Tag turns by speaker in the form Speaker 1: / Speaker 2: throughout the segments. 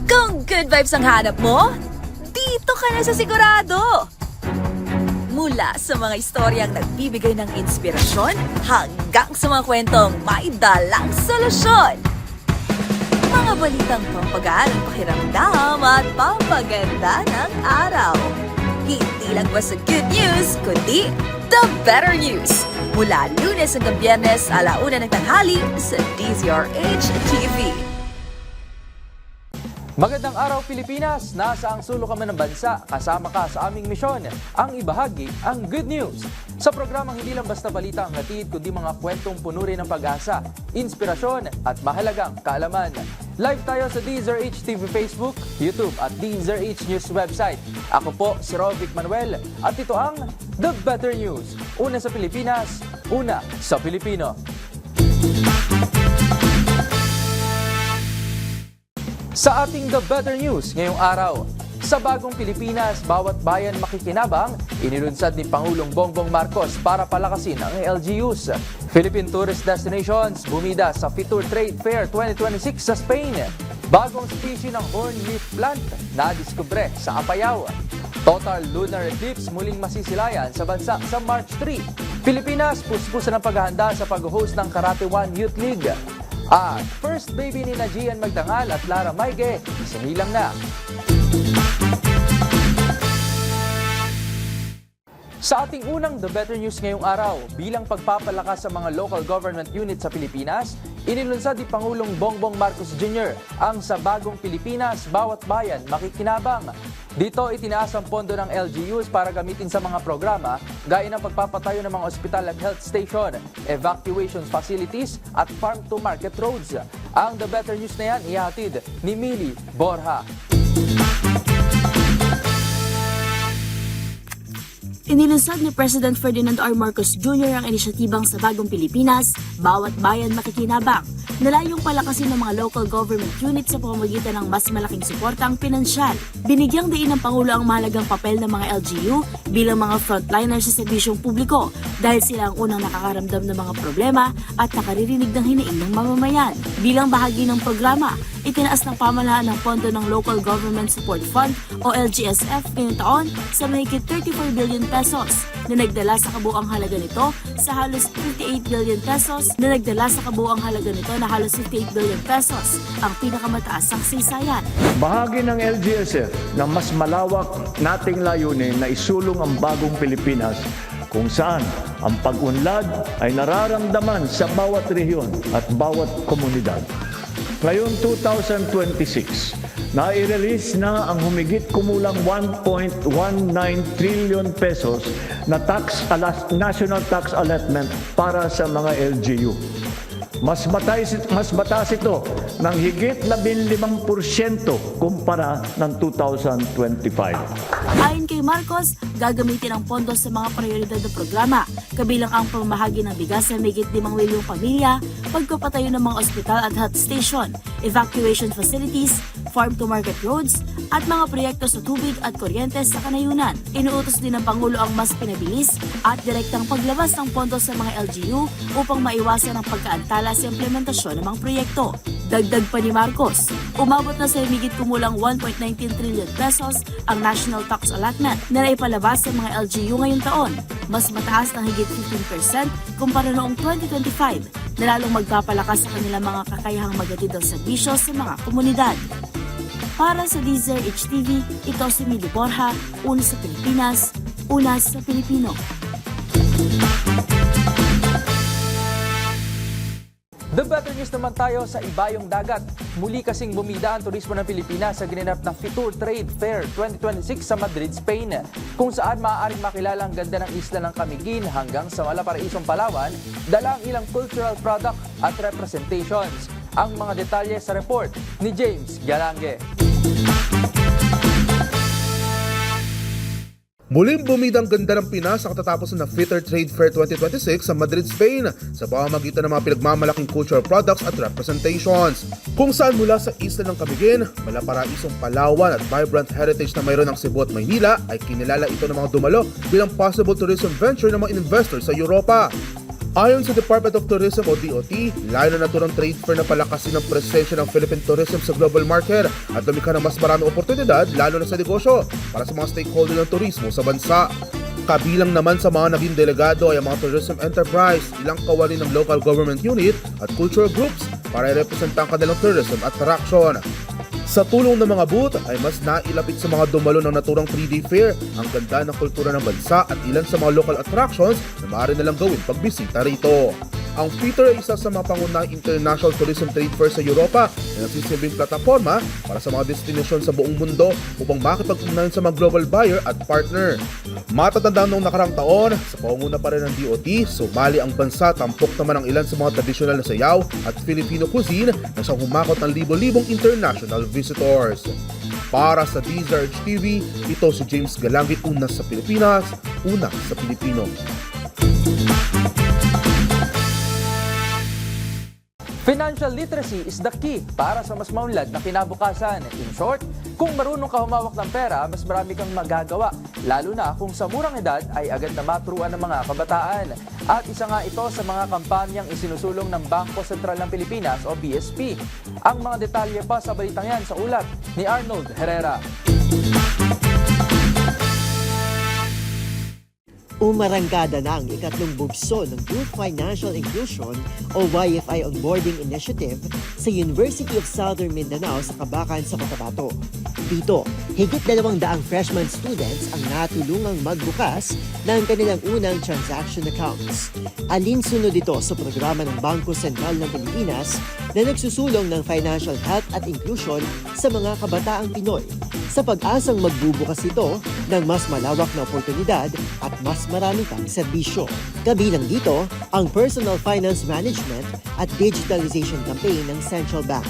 Speaker 1: Kung good vibes ang hanap mo, dito ka na sa sigurado! Mula sa mga istoryang nagbibigay ng inspirasyon hanggang sa mga kwentong may dalang solusyon. Mga balitang pampagaan ang pakiramdam at pampaganda ng araw. Hindi lang basta good news, kundi the better news. Mula Lunes hanggang Biyernes, 1:00 ng tanghali sa DZRH TV.
Speaker 2: Magandang araw Pilipinas! Nasa ang sulok kami ng bansa, kasama ka sa aming misyon, ang ibahagi ang good news. Sa programang hindi lang basta balita ang hatid, kundi mga kwentong puno rin ng pag-asa, inspirasyon at mahalagang kaalaman. Live tayo sa DZRH TV Facebook, YouTube at DZRH News website. Ako po si Rovic Manuel at ito ang The Better News. Una sa Pilipinas, una sa Pilipino. Sa ating The Better News ngayong araw, sa bagong Pilipinas, bawat bayan makikinabang, inilunsad ni Pangulong Bongbong Marcos para palakasin ang LGUs. Philippine Tourist Destinations bumida sa Fitur Trade Fair 2026 sa Spain. Bagong species ng horn leaf plant na diskubre sa Apayao. Total lunar eclipse muling masisilayan sa bansa sa March 3. Pilipinas, puspusan ng paghahanda sa pag-host ng Karate 1 Youth League. At first baby ni Gian Magdangal at Lara Maige, isinilang na. Sa ating unang The Better News ngayong araw, bilang pagpapalakas sa mga local government units sa Pilipinas, inilunsad ni Pangulong Bongbong Marcos Jr. ang Sa Bagong Pilipinas, Bawat Bayan Makikinabang. Dito itinaas ang pondo ng LGUs para gamitin sa mga programa gaya ng pagpapatayo ng mga ospital at health station, evacuation facilities at farm-to-market roads. Ang The Better News na yan ihatid ni Mili Borja.
Speaker 3: Inilunsad ni President Ferdinand R. Marcos Jr. ang inisyatibang Sa Bagong Pilipinas, Bawat Bayan Makikinabang, na layong palakasin ng mga local government units sa pamamagitan ng mas malaking suportang pinansyal. Binigyang diin ng Pangulo ang mahalagang papel ng mga LGU bilang mga frontliners sa serbisyong publiko dahil sila ang unang nakakaramdam ng mga problema at nakaririnig ng hiniing ng mamamayan. Bilang bahagi ng programa, itinaas ng pamahalaan ng pondo ng Local Government Support Fund o LGSF ngayong taon sa mahigit 34 billion pesos na nagdala sa kabuuang halaga nito sa halos 58 billion pesos na halos 58 billion pesos, ang pinakamataas sa kasaysayan.
Speaker 4: Bahagi ng LGSF na mas malawak nating layunin na isulong ang bagong Pilipinas kung saan ang pag-unlad ay nararamdaman sa bawat rehiyon at bawat komunidad. Ngayon 2026, nai-release na ang humigit kumulang 1.19 trillion pesos na national tax allotment para sa mga LGU. Mas mataas ito ng higit 15% kumpara ng 2025.
Speaker 3: Ayon kay Marcos, gagamitin ang pondo sa mga prioridad na programa, kabilang ang pamahagi ng bigas sa mahigit 5 milyong pamilya, pagpapatayo ng mga ospital at health station, evacuation facilities, farm-to-market roads, at mga proyekto sa tubig at kuryente sa kanayunan. Inuutos din ng Pangulo ang mas pinabilis at direktang paglabas ng pondo sa mga LGU upang maiwasan ang pagkaantala sa implementasyon ng mga proyekto. Dagdag pa ni Marcos, umabot na sa higit kumulang 1.19 trillion pesos ang national tax allotment na naipalabas sa mga LGU ngayong taon. Mas mataas ng higit 15% kumpara noong 2025 na lalong magpapalakas sa kanilang mga kakayahang maghatid ng serbisyo sa mga komunidad. Para sa DZRH TV, ito si Mili Borja, una sa Pilipinas, una sa Pilipino.
Speaker 2: The Better News naman tayo sa ibayong dagat. Muli kasing bumida ang turismo ng Pilipinas sa ginanap na Fitur Trade Fair 2026 sa Madrid, Spain, kung saan maaaring makilala ang ganda ng isla ng Camiguin hanggang sa Malaparaisong Palawan, dala ang ilang cultural product at representations. Ang mga detalye sa report ni James Galange.
Speaker 5: Muling bumida ang ganda ng Pinas sa katatapos na Fitur Trade Fair 2026 sa Madrid, Spain sa pamamagitan ng mga pinagmamalaking cultural products at representations. Kung saan mula sa isla ng Camiguin, Malaparaisong Palawan at vibrant heritage na mayroon ng Cebu at Maynila ay kinilala ito ng mga dumalo bilang possible tourism venture ng mga investors sa Europa. Ayon sa Department of Tourism o DOT, layo na naturang trade fair na palakasin ang presensya ng Philippine tourism sa global market at lumikha ng mas maraming oportunidad lalo na sa negosyo para sa mga stakeholder ng turismo sa bansa. Kabilang naman sa mga naging delegado ay ang mga tourism enterprise, ilang kawani ng local government unit at cultural groups para i-representa ang kanilang tourism attraction. Sa tulong ng mga booth ay mas nailapit sa mga dumalo ng naturang 3-day fair ang ganda ng kultura ng bansa at ilan sa mga local attractions na maaari nilang gawin pagbisita rito. Ang FITR ay isa sa mga pangunahing international tourism trade fair sa Europa na nagsisilbing plataforma para sa mga destinasyon sa buong mundo upang makipag-ugnayan sa mga global buyer at partner. Matatandaan noong nakarang taon, sa pangunguna pa rin ng DOT, sumali ang bansa tampok naman ang ilan sa mga tradisyonal na sayaw at Filipino cuisine na siyang humakot ng libo-libong international visitors. Para sa DZRH TV, ito si James Galangit, una sa Pilipinas, una sa Pilipino.
Speaker 2: Financial literacy is the key para sa mas maunlad na kinabukasan. In short, kung marunong ka humawak ng pera, mas marami kang magagawa. Lalo na kung sa murang edad ay agad na maturuan ng mga kabataan. At isa nga ito sa mga kampanyang isinusulong ng Bangko Sentral ng Pilipinas o BSP. Ang mga detalye pa sa balitang yan sa ulat ni Arnold Herrera.
Speaker 6: Umarangkada na ang ikatlong bugso ng Youth Financial Inclusion o YFI Onboarding Initiative sa University of Southern Mindanao sa Kabakan sa Cotabato. Dito, higit 200 freshman students ang natulungang magbukas ng kanilang unang transaction accounts. Alinsunod ito sa programa ng Bangko Sentral ng Pilipinas na nagsusulong ng financial health at inclusion sa mga kabataang Pinoy sa pag-asang magbubukas ito ng mas malawak na oportunidad at mas marami pang serbisyo. Kabilang dito ang Personal Finance Management at Digitalization Campaign ng Central Bank.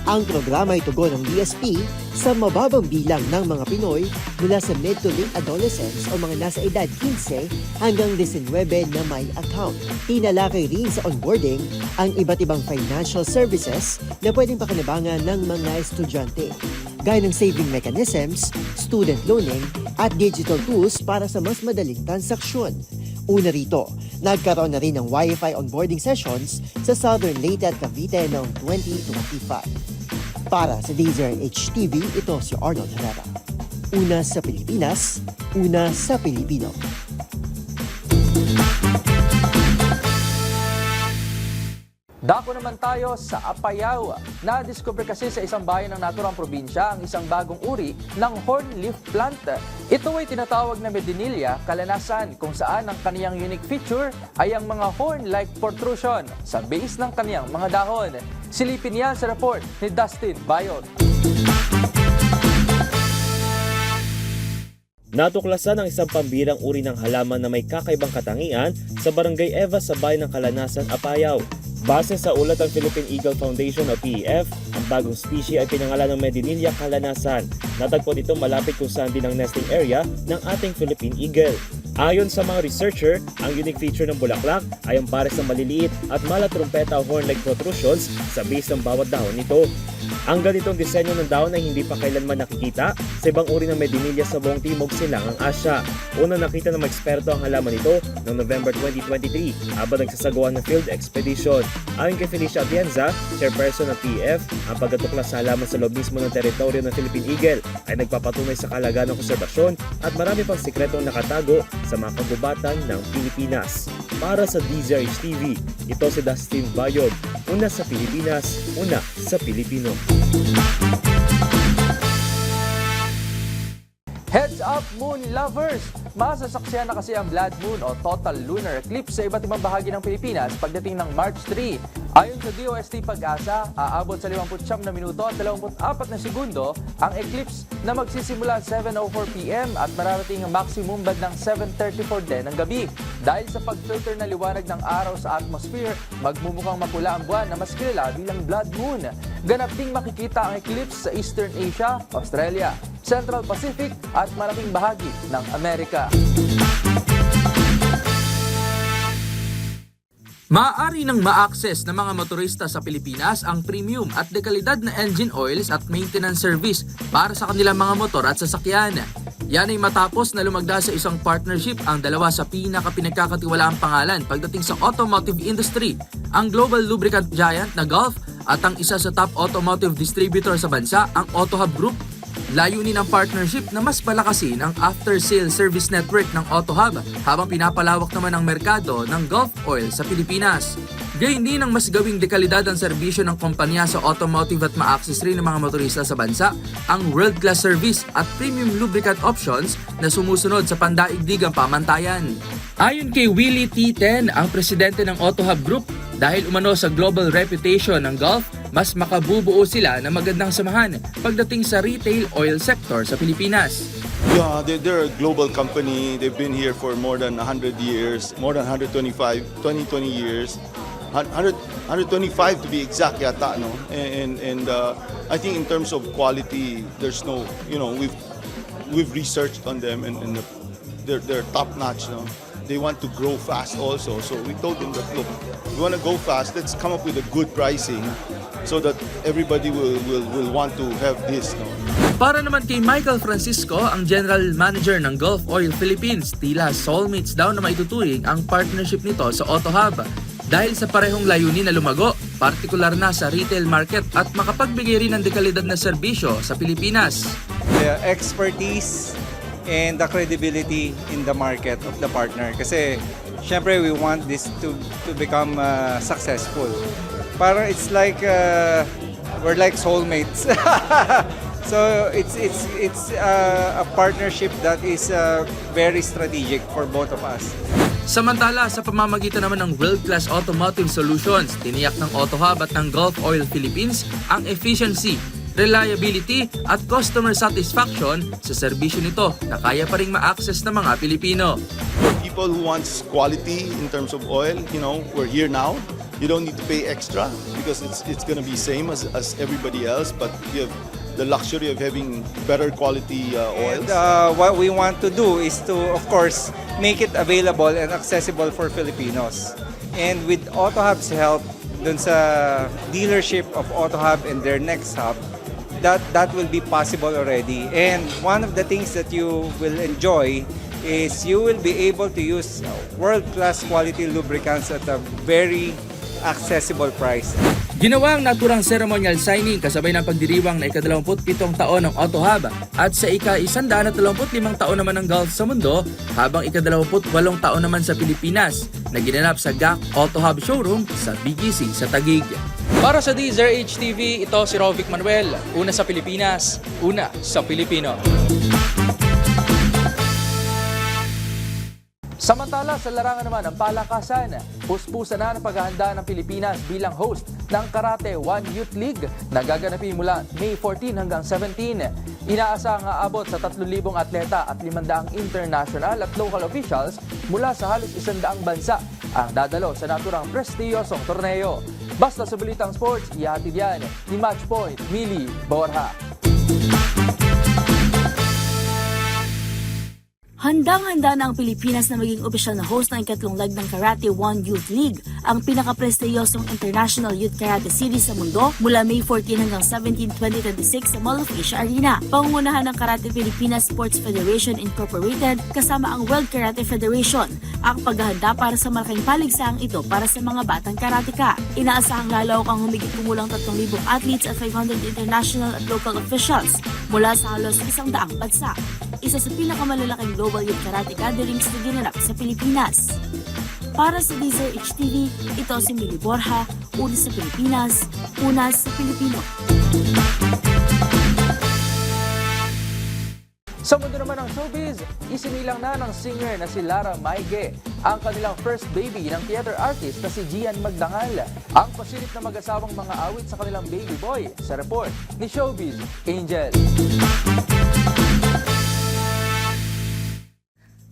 Speaker 6: Ang programa ay tugon ng BSP sa mababang bilang ng mga Pinoy mula sa mid to late adolescents o mga nasa edad 15 hanggang 19 na may account. Tinalakay rin sa onboarding ang iba't ibang financial services na pwedeng pakinabangan ng mga estudyante, gaya ng saving mechanisms, student loaning, at digital tools para sa mas madaling transaksyon. Una rito, nagkaroon na rin ng Wi-Fi onboarding sessions sa Southern Leyte at Cavite noong 2025. Para sa DZRH TV, ito si Arnold Herrera. Una sa Pilipinas, una sa Pilipino.
Speaker 2: Dako naman tayo sa Apayao. Na-discover kasi sa isang bayan ng naturang probinsya ang isang bagong uri ng hornleaf plant. Ito ay tinatawag na Medinilla kalanasan kung saan ang kaniyang unique feature ay ang mga horn-like protrusion sa base ng kaniyang mga dahon. Silipin yan sa report ni Dustin Bayot.
Speaker 7: Natuklasan ang isang pambirang uri ng halaman na may kakaibang katangian sa Barangay Eva sa bayan ng Kalanasan, Apayao. Base sa ulat ng Philippine Eagle Foundation o PEF, ang bagong species ay pinangalan ng Medinilla kalanasan. Natagpuan ito malapit kung saan din ang nesting area ng ating Philippine Eagle. Ayon sa mga researcher, ang unique feature ng bulaklak ay ang pares ng maliliit at malatrumpeta o horn-like protrusions sa base ng bawat dahon nito. Ang ganitong disenyo ng dahon ay hindi pa kailanman nakikita sa ibang uri ng Medinilla sa buong Timog Silangang Asya. Una nakita ng mga eksperto ang halaman nito noong November 2023 habang nagsasagawa ng field expedition. Ayon kay Felicia Atienza, chairperson ng PEF, ang pagkatuklas sa halaman sa loob mismo ng teritoryo ng Philippine Eagle ay nagpapatunay sa kalagahan ng konserbasyon at marami pang sikretong nakatago sa mga kagubatan ng Pilipinas. Para sa DZRH TV, ito si Dustin Bayod, una sa Pilipinas, una sa Pilipino.
Speaker 2: Heads up, moon lovers! Masasaksihan na kasi ang blood moon o total lunar eclipse sa iba't ibang bahagi ng Pilipinas pagdating ng March 3. Ayon sa DOST Pag-asa, aabot sa 59 na minuto at 24 na segundo ang eclipse na magsisimula 7:04 PM at mararating ang maximum bandang 7:34 din ng gabi. Dahil sa pag-filter na liwanag ng araw sa atmosphere, magmumukhang mapula ang buwan na mas kilala bilang blood moon. Ganap ding makikita ang eclipse sa Eastern Asia, Australia, Central Pacific at malaking bahagi ng Amerika. Maaari nang ma-access ng mga motorista sa Pilipinas ang premium at dekalidad na engine oils at maintenance service para sa kanilang mga motor at sasakyan. Yan ay matapos na lumagda sa isang partnership ang dalawa sa pinaka-pinagkakatiwalaang pangalan pagdating sa automotive industry, ang global lubricant giant na Gulf at ang isa sa top automotive distributor sa bansa, ang AutoHub Group. Layunin ng partnership na mas palakasin ang after-sale service network ng AutoHub habang pinapalawak naman ang merkado ng Gulf Oil sa Pilipinas. Gayun din ang mas gawing dekalidad ang serbisyo ng kumpanya sa automotive at ma-access rin ng mga motorista sa bansa, ang world-class service at premium lubricant options na sumusunod sa pandaigdigang pamantayan. Ayon kay Willie T10, ang presidente ng AutoHub Group, dahil umano sa global reputation ng Gulf, mas makabubuo sila ng magandang samahan pagdating sa retail oil sector sa Pilipinas.
Speaker 8: Yeah, they're a global company. They've been here for more than 100 years, more than 120 years. 125 to be exact yata, no? And I think in terms of quality, there's no, we've researched on them and they're top notch, no? They want to grow fast also. So we told them that, look, we want to go fast, let's come up with a good pricing so that everybody will want to have this, no?
Speaker 2: Para naman kay Michael Francisco, ang General Manager ng Gulf Oil Philippines, tila soulmates daw na maituturing ang partnership nito sa AutoHub. Dahil sa parehong layunin na lumago, partikular na sa retail market at makapagbigay rin ng dekalidad na serbisyo sa Pilipinas.
Speaker 9: The expertise and the credibility in the market of the partner. Kasi syempre we want this to become successful. Parang it's like we're like soulmates. So it's a partnership that is very strategic for both of us.
Speaker 2: Samantala, sa pamamagitan naman ng world-class automotive solutions, tiniyak ng AutoHub at ng Gulf Oil Philippines ang efficiency, reliability at customer satisfaction sa serbisyo nito na kaya pa ring ma-access ng mga Pilipino.
Speaker 8: For people who wants quality in terms of oil, we're here now. You don't need to pay extra because it's gonna be same as everybody else, but you have the luxury of having better quality oils.
Speaker 9: And what we want to do is to, of course, make it available and accessible for Filipinos. And with AutoHub's help, dun sa dealership of AutoHub and their next hub, that will be possible already. And one of the things that you will enjoy is you will be able to use world-class quality lubricants at a very accessible price.
Speaker 2: Ginawa ang naturang ceremonial signing kasabay ng pagdiriwang na ika-27 taon ng AutoHub at sa ika-135 taon naman ng Gulf sa mundo, habang ika-28 taon naman sa Pilipinas na ginanap sa GAC AutoHub Showroom sa BGC sa Taguig. Para sa DZRH TV, ito si Rovic Manuel. Una sa Pilipinas, una sa Pilipino. Samantala, sa larangan naman ng palakasan, puspusan na ng paghahanda ng Pilipinas bilang host ng Karate One Youth League na gaganapin mula May 14 hanggang 17. Inaasahang aabot sa 3,000 atleta at 500 international at local officials mula sa halos 100 bansa ang dadalo sa naturang prestiyosong torneo. Basta sa Balitang Sports, ihatid yan ni Matchpoint Mili Borja.
Speaker 3: Handang-handa na ang Pilipinas na maging opisyal na host ng ikatlong leg ng Karate One Youth League, ang pinakaprestiyosong International Youth Karate Series sa mundo mula May 14 hanggang 17, 2026 sa Mall of Asia Arena. Pangungunahan ng Karate Pilipinas Sports Federation Incorporated kasama ang World Karate Federation ang paghahanda para sa malaking paligsaang ito para sa mga batang karateka. Inaasahang lalawak ang humigit kumulang 3,000 athletes at 500 international at local officials mula sa halos 100 bansa. Isa sa pinakamalalaking global youth karate gatherings na ginanap sa Pilipinas. Para sa DZRH TV, ito si Mili Borja, una sa Pilipinas, una sa Pilipino.
Speaker 2: Sa mundo naman ng showbiz, isinilang na ng singer na si Lara Maige ang kanilang first baby ng theater artist na si Gian Magdangal. Ang pasilip na mag-asawang mga awit sa kanilang baby boy sa report ni Showbiz Angel.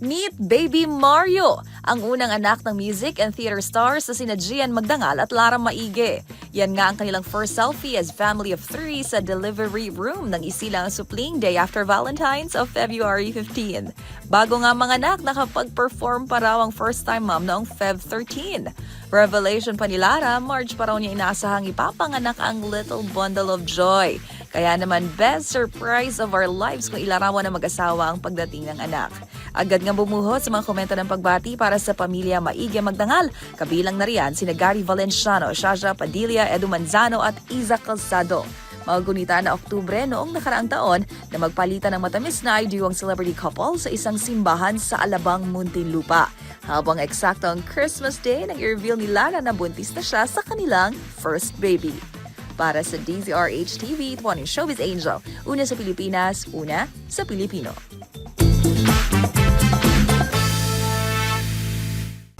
Speaker 1: Meet Baby Mario, ang unang anak ng music and theater stars na sina Gian Magdangal at Lara Maige. Yan nga ang kanilang first selfie as family of 3 sa delivery room ng isilang supling day after Valentine's of February 15. Bago nga mga anak, nakapag-perform pa raw ang first-time mom noong Feb 13. Revelation pa ni Lara, March pa raw niya inaasahang ipapanganak ang little bundle of joy. Kaya naman, best surprise of our lives kung ilarawan ng mag-asawa ang pagdating ng anak. Agad nga bumuhot sa mga komento ng pagbati para sa pamilya maigi magdangal. Kabilang na riyan sina Gary Valenciano, Shaja Padilla, Edu Manzano at Iza Calzado. Magunita na Oktubre noong nakaraang taon na magpalitan ng matamis na ideo ang celebrity couple sa isang simbahan sa Alabang, Muntinlupa. Habang eksakto ang Christmas Day, nang i-reveal ni Lara na buntis na siya sa kanilang first baby. Para sa DZRH TV, ito po ang Showbiz Angel. Una sa Pilipinas, una sa Pilipino.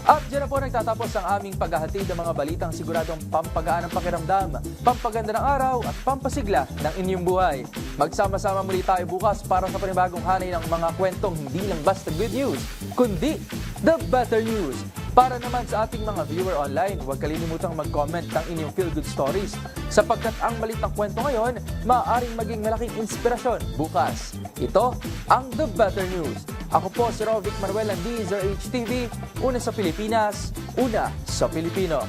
Speaker 2: At dyan na po nagtatapos ang aming paghahatid ng mga balitang siguradong pampagaan ng pakiramdam, pampaganda ng araw at pampasigla ng inyong buhay. Magsama-sama muli tayo bukas para sa panibagong hanay ng mga kwentong hindi lang basta good news, kundi the better news. Para naman sa ating mga viewer online, huwag kalilimutang mag-comment ng inyong feel-good stories sapagkat ang malitang kwento ngayon maaaring maging malaking inspirasyon bukas. Ito ang The Better News. Ako po si Rovic Manuel ng DZRH TV, una sa Pilipinas, una sa Pilipino.